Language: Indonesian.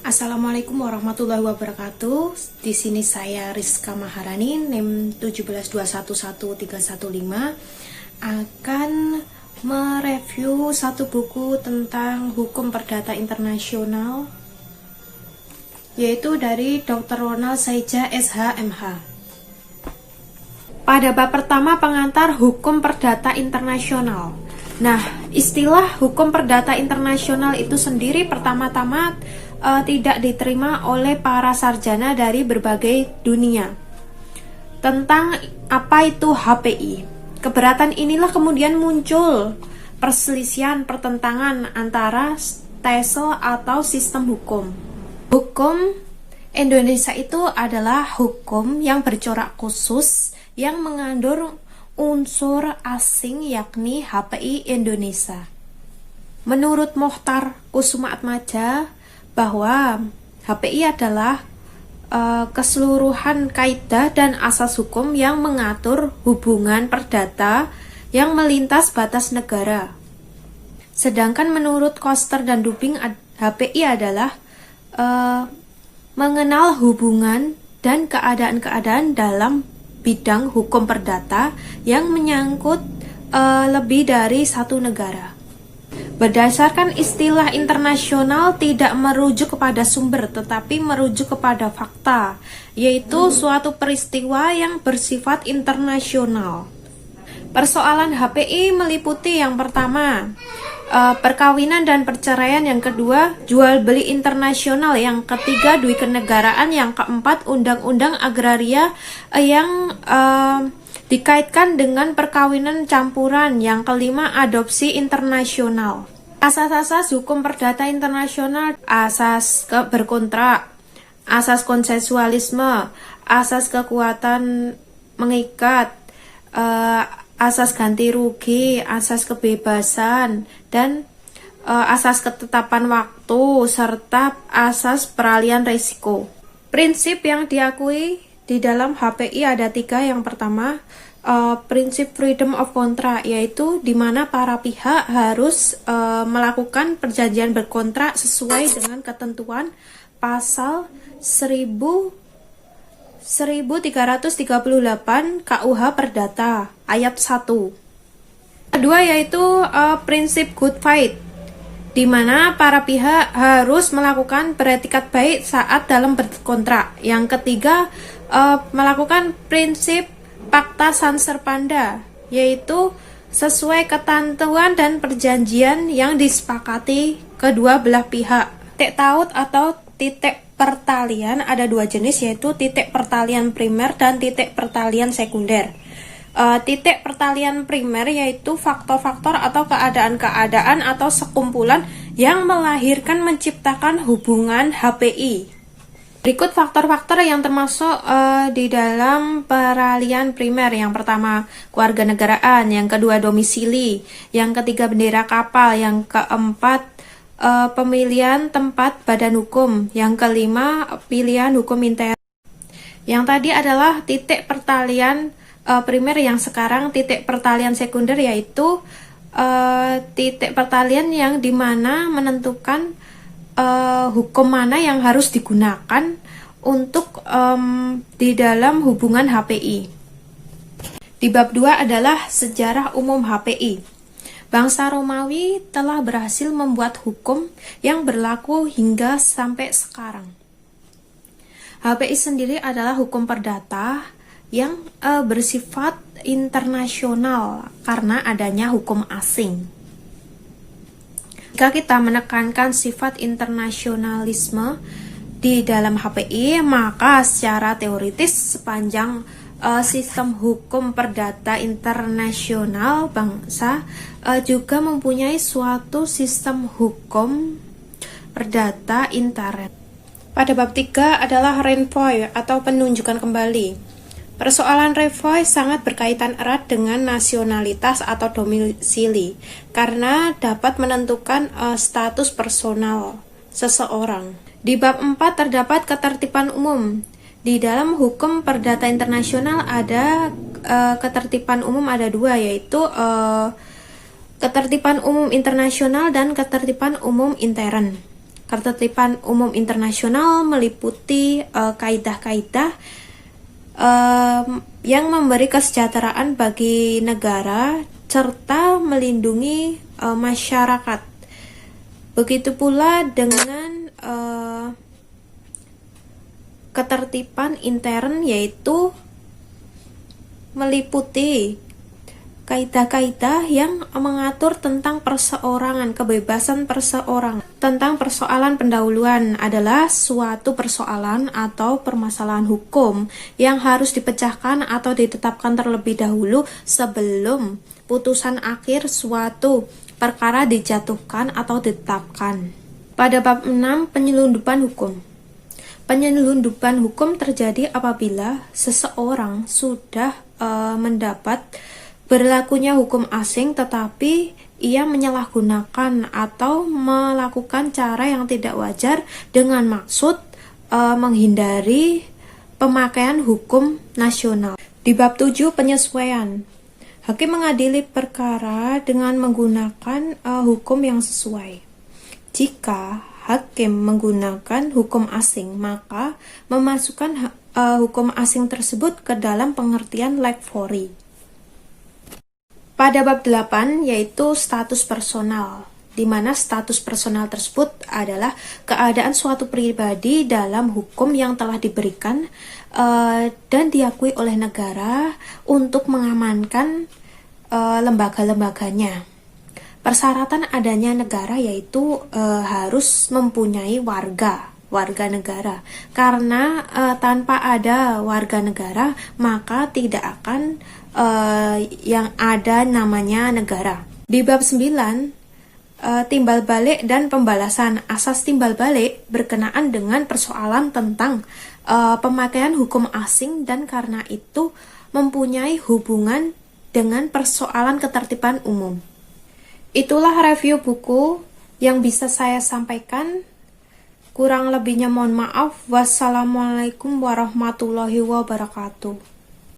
Assalamualaikum warahmatullahi wabarakatuh. Di sini saya Rizka Maharani, NIM 172111315 akan mereview satu buku tentang hukum perdata internasional, yaitu dari Dr. Ronald Saidja SH.MH. Pada bab pertama, pengantar hukum perdata internasional. Nah, istilah hukum perdata internasional itu sendiri pertama-tama tidak diterima oleh para sarjana dari berbagai dunia. Tentang apa itu HPI. Keberatan inilah kemudian muncul perselisihan pertentangan antara tese atau sistem hukum. Hukum Indonesia itu adalah hukum yang bercorak khusus yang mengandung unsur asing, yakni HPI Indonesia. Menurut Mohtar Kusumaatmadja, bahwa HPI adalah keseluruhan kaidah dan asas hukum yang mengatur hubungan perdata yang melintas batas negara. Sedangkan menurut Koster dan Dubing, HPI adalah mengenal hubungan dan keadaan-keadaan dalam bidang hukum perdata yang menyangkut lebih dari satu negara. Berdasarkan istilah internasional tidak merujuk kepada sumber tetapi merujuk kepada fakta, yaitu suatu peristiwa yang bersifat internasional. Persoalan HPI meliputi yang pertama, perkawinan dan perceraian, yang kedua, jual beli internasional, yang ketiga, duit kenegaraan, yang keempat, undang-undang agraria yang dikaitkan dengan perkawinan campuran, yang kelima, adopsi internasional. Asas-asas hukum perdata internasional: asas berkontrak, asas konsensualisme, asas kekuatan mengikat, asas ganti rugi, asas kebebasan, dan asas ketetapan waktu, serta asas peralihan risiko. Prinsip yang diakui di dalam HPI ada tiga. Yang pertama, prinsip freedom of contract, yaitu di mana para pihak harus melakukan perjanjian berkontrak sesuai dengan ketentuan pasal 1338 KUH Perdata ayat 1. Kedua yaitu prinsip good faith, di mana para pihak harus melakukan beretikat baik saat dalam berkontrak. Yang ketiga, melakukan prinsip Pacta Sunt Servanda, yaitu sesuai ketentuan dan perjanjian yang disepakati kedua belah pihak. Titik taut atau titik pertalian ada dua jenis, yaitu titik pertalian primer dan titik pertalian sekunder. Titik pertalian primer yaitu faktor-faktor atau keadaan-keadaan atau sekumpulan yang melahirkan menciptakan hubungan HPI. Berikut faktor-faktor yang termasuk di dalam peralihan primer. Yang pertama, kewarganegaraan, yang kedua, domisili, yang ketiga, bendera kapal, yang keempat, pemilihan tempat badan hukum, yang kelima, pilihan hukum intern. Yang tadi adalah titik pertalian primer, yang sekarang titik pertalian sekunder, yaitu titik pertalian yang dimana menentukan hukum mana yang harus digunakan untuk di dalam hubungan HPI. Di bab 2 adalah sejarah umum HPI. Bangsa Romawi telah berhasil membuat hukum yang berlaku hingga sampai sekarang. HPI sendiri adalah hukum perdata yang bersifat internasional karena adanya hukum asing. Jika kita menekankan sifat internasionalisme di dalam HPI, maka secara teoritis sepanjang sistem hukum perdata internasional bangsa juga mempunyai suatu sistem hukum perdata intern. Pada bab 3 adalah renvoi atau penunjukan kembali. Persoalan renvoi sangat berkaitan erat dengan nasionalitas atau domisili karena dapat menentukan status personal seseorang. Di bab 4 terdapat ketertiban umum. Di dalam hukum perdata internasional ada ketertiban umum ada dua, yaitu ketertiban umum internasional dan ketertiban umum intern. ketertiban umum internasional meliputi kaidah-kaidah yang memberi kesejahteraan bagi negara serta melindungi masyarakat. Begitu pula dengan ketertiban intern, yaitu meliputi kaidah-kaidah yang mengatur tentang perseorangan, kebebasan perseorangan. Tentang persoalan pendahuluan adalah suatu persoalan atau permasalahan hukum yang harus dipecahkan atau ditetapkan terlebih dahulu sebelum putusan akhir suatu perkara dijatuhkan atau ditetapkan. Pada bab 6, penyelundupan hukum. Penyelundupan hukum terjadi apabila seseorang sudah mendapat berlakunya hukum asing tetapi ia menyalahgunakan atau melakukan cara yang tidak wajar dengan maksud menghindari pemakaian hukum nasional. Di bab 7, penyesuaian. Hakim mengadili perkara dengan menggunakan hukum yang sesuai. Jika hakim menggunakan hukum asing, maka memasukkan hukum asing tersebut ke dalam pengertian leg fori. Pada bab 8, yaitu status personal, di mana status personal tersebut adalah keadaan suatu pribadi dalam hukum yang telah diberikan dan diakui oleh negara untuk mengamankan lembaga-lembaganya. Persyaratan adanya negara yaitu harus mempunyai warga negara, karena tanpa ada warga negara maka tidak akan yang ada namanya negara. Di bab 9, timbal balik dan pembalasan. Asas timbal balik berkenaan dengan persoalan tentang pemakaian hukum asing dan karena itu mempunyai hubungan dengan persoalan ketertiban umum. Itulah review buku yang bisa saya sampaikan. Kurang lebihnya mohon maaf. Wassalamualaikum warahmatullahi wabarakatuh.